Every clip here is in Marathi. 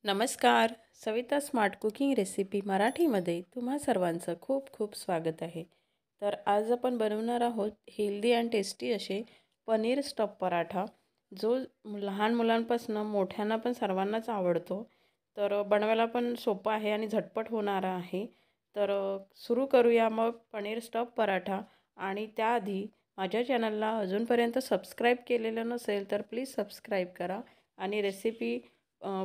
नमस्कार. सविता स्मार्ट कुकिंग रेसिपी मराठीमध्ये तुम्हा सर्वांचं खूप खूप स्वागत आहे. तर आज आपण बनवणार आहोत हेल्दी अँड टेस्टी असे पनीर स्टफ पराठा, जो लहान मुलांपासून मोठ्यांना पण सर्वांनाच आवडतो. तर बनवायला पण सोपा आहे आणि झटपट होणारा आहे. तर सुरू करूया मग पनीर स्टफ पराठा. आणि त्याआधी माझ्या चॅनलला अजूनपर्यंत सबस्क्राईब केलेलं नसेल तर प्लीज सबस्क्राईब करा आणि रेसिपी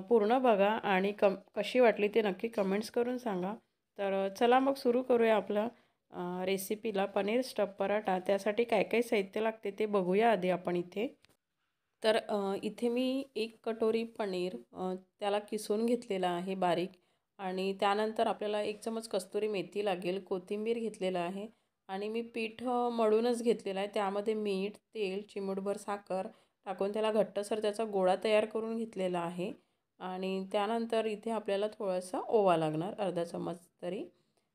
पूर्ण बघा आणि कशी वाटली ते नक्की कमेंट्स करून सांगा. तर चला मग सुरू करूया आपलं रेसिपीला पनीर स्टफ पराठा. त्यासाठी काय काय साहित्य लागते ते बघूया आधी आपण इथे. तर इथे मी 1 कटोरी पनीर त्याला किसून घेतलेला आहे बारीक. आणि त्यानंतर आपल्याला 1 चमच कस्तुरी मेथी लागेल, कोथिंबीर घेतलेला आहे. आणि मी पीठ मळूनच घेतलेलं आहे. त्यामध्ये मीठ, तेल, चिमूटभर साखर टाकून त्याला घट्टसर त्याचा गोळा तयार करून घेतलेला आहे. आणि त्यानंतर इथे आपल्याला थोडासा ओवा लागणार, अर्धा चम्मच तरी.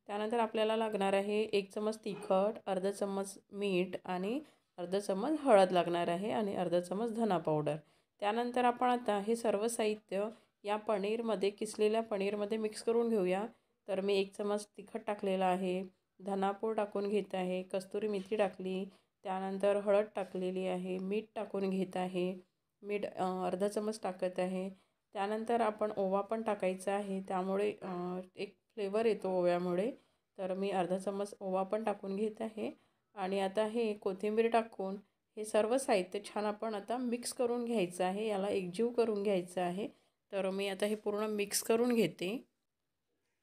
त्यानंतर आपल्याला लागणार आहे 1 चमच तिखट, अर्धा चम्मच मीठ आणि अर्धा चम्मच हळद लागणार आहे आणि अर्धा चम्मच धना पावडर. त्यानंतर आपण आता हे सर्व साहित्य या पनीरमध्ये, किसलेल्या पनीरमध्ये मिक्स करून घेऊया. तर मी 1 चमच तिखट टाकलेला आहे, धनापूड टाकून घेत आहे, कस्तुरी मेथी टाकली, त्यानंतर हळद टाकलेली आहे, मीठ टाकून घेत आहे, मीठ अर्धा चमच टाकत आहे. त्यानंतर आपण ओवा पण टाकायचा आहे, त्यामुळे एक फ्लेवर येतो ओव्यामुळे. तर मी अर्धा चम्मच ओवा पण टाकून घेत आहे. आणि आता हे कोथिंबीर टाकून हे सर्व साहित्य छान आपण आता मिक्स करून घ्यायचं आहे, याला एकजीव करून घ्यायचं आहे. तर मी आता हे पूर्ण मिक्स करून घेते.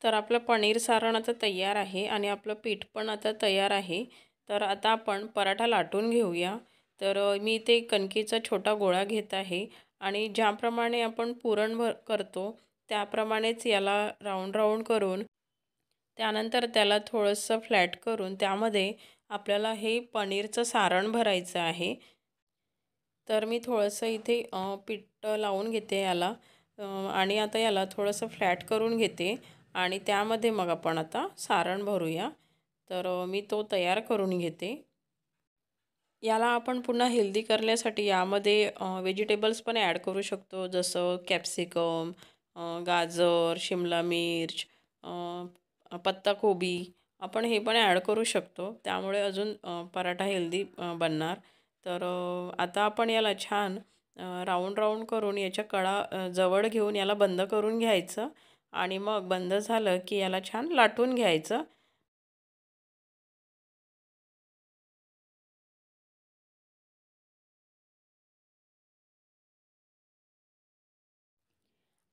तर आपलं पनीर सारण आता तयार आहे आणि आपलं पीठ पण आता तयार आहे. तर आता आपण पराठा लाटून घेऊया. तर मी इथे कणकेचा छोटा गोळा घेत आहे आणि ज्याप्रमाणे आपण पुरण करतो त्याप्रमाणेच याला राऊंड राऊंड करून, त्यानंतर त्याला थोडंसं फ्लॅट करून त्यामध्ये आपल्याला हे पनीरचं सारण भरायचं आहे. तर मी थोडंसं इथे पीठ लावून घेते याला. आणि आता याला थोडंसं फ्लॅट करून घेते आणि त्यामध्ये मग आपण आता सारण भरूया. तर मी तो तयार करून घेते. याला आपण पुन्हा हेल्दी करण्यासाठी यामध्ये व्हेजिटेबल्स पण ॲड करू शकतो, जसं कॅप्सिकम, गाजर, शिमला मिर्च, पत्ताकोबी. आपण हे पण ॲड करू शकतो, त्यामुळे अजून पराठा हेल्दी बनणार. तर आता आपण याला छान राऊंड राऊंड करून याच्या कडा जवळ घेऊन याला बंद करून घ्यायचं. आणि मग बंद झालं की याला छान लाटून घ्यायचं.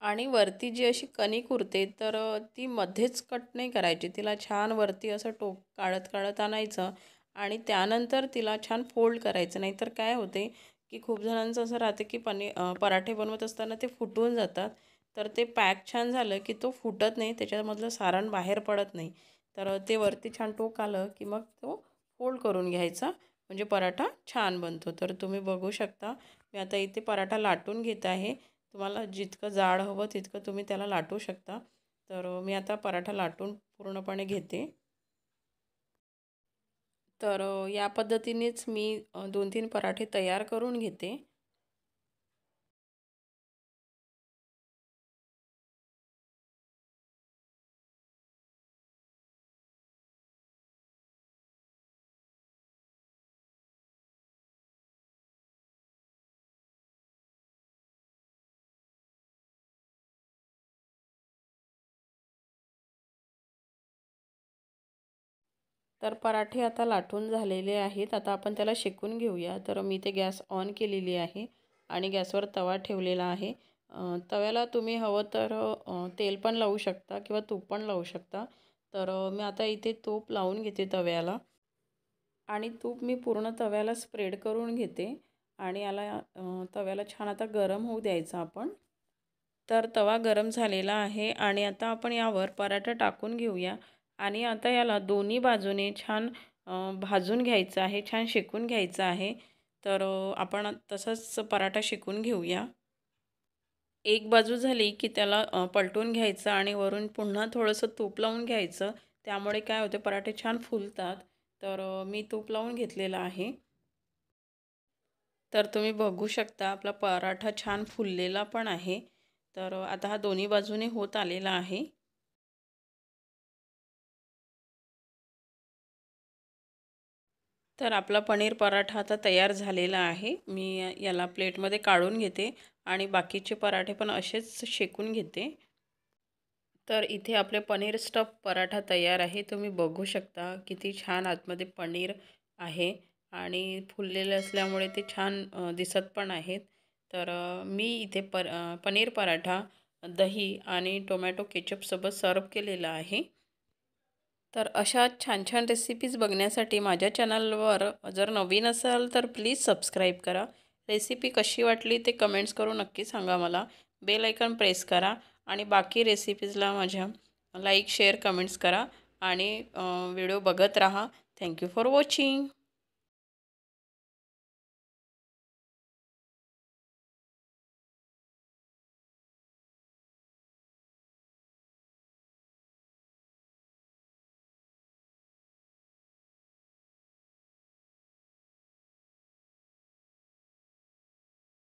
आणि वरती जी अशी कणिक उरते तर ती मध्येच कट नाही करायची. तिला छान वरती असं टोक काढत काढत आणायचं आणि त्यानंतर तिला छान फोल्ड करायचं. नाहीतर काय होते की खूप जणांचं असं राहते की पराठे बनवत असताना ते फुटून जातात. तर ते पॅक छान झालं की तो फुटत नाही, त्याच्यामधलं सारण बाहेर पडत नाही. तर ते वरती छान टोक आलं की मग तो फोल्ड करून घ्यायचा, म्हणजे पराठा छान बनतो. तर तुम्ही बघू शकता मी आता इथे पराठा लाटून घेत आहे. तुम्हाला जितकं जाड हवं तितकं तुम्ही त्याला लाटू शकता. तर मी आता पराठा लाटून पूर्णपणे घेते. तर या पद्धतीनेच मी 2-3 पराठे तयार करून घेते. तर पराठे आता लाटून झालेले आहेत. आता आपण त्याला शेकून घेऊया. तर मी ते गॅस ऑन केलेली आहे आणि गॅसवर तवा ठेवलेला आहे. तव्याला तुम्ही हवं तर तेल पण लावू शकता किंवा तूप पण लावू शकता. तर मी आता इथे तूप लावून घेते तव्याला. आणि तूप मी पूर्ण तव्याला स्प्रेड करून घेते आणि याला तव्याला छान आता गरम होऊ द्यायचं आपण. तर तवा गरम झालेला आहे आणि आता आपण यावर पराठा टाकून घेऊया. आणि आता याला दोन्ही बाजूने छान भाजून घ्यायचं आहे, छान शेकून घ्यायचं आहे. तर आपण तसंच पराठा शेकून घेऊया. एक बाजू झाली की त्याला पलटून घ्यायचं आणि वरून पुन्हा थोडंसं तूप लावून घ्यायचं. त्यामुळे काय होते, पराठे छान फुलतात. तर मी तूप लावून घेतलेलं आहे. तर तुम्ही बघू शकता आपला पराठा छान फुललेला पण आहे. तर आता हा दोन्ही बाजूने होत आलेला आहे. तर आपला पनीर पराठा आता तयार झालेला आहे. मी याला प्लेटमध्ये काढून घेते आणि बाकीचे पराठे पण असेच शेकून घेते. तर इथे आपले पनीर स्टफ पराठा तयार आहे. तुम्ही बघू शकता किती छान आतमध्ये पनीर आहे आणि फुललेले असल्यामुळे ते छान दिसत पण आहेत. तर मी इथे पनीर पराठा दही आणि टोमॅटो केचपसोबत सर्व केलेला आहे. तर अशा छान छान रेसिपीज बघण्यासाठी माझ्या चॅनलवर जर नवीन असाल तर प्लीज सबस्क्राईब करा. रेसिपी कशी वाटली ते कमेंट्स करून नक्की सांगा मला. बेल आयकॉन प्रेस करा आणि बाकी रेसिपीजला माझ्या लाईक शेअर कमेंट्स करा आणि व्हिडिओ बघत राहा. Thank you for watching.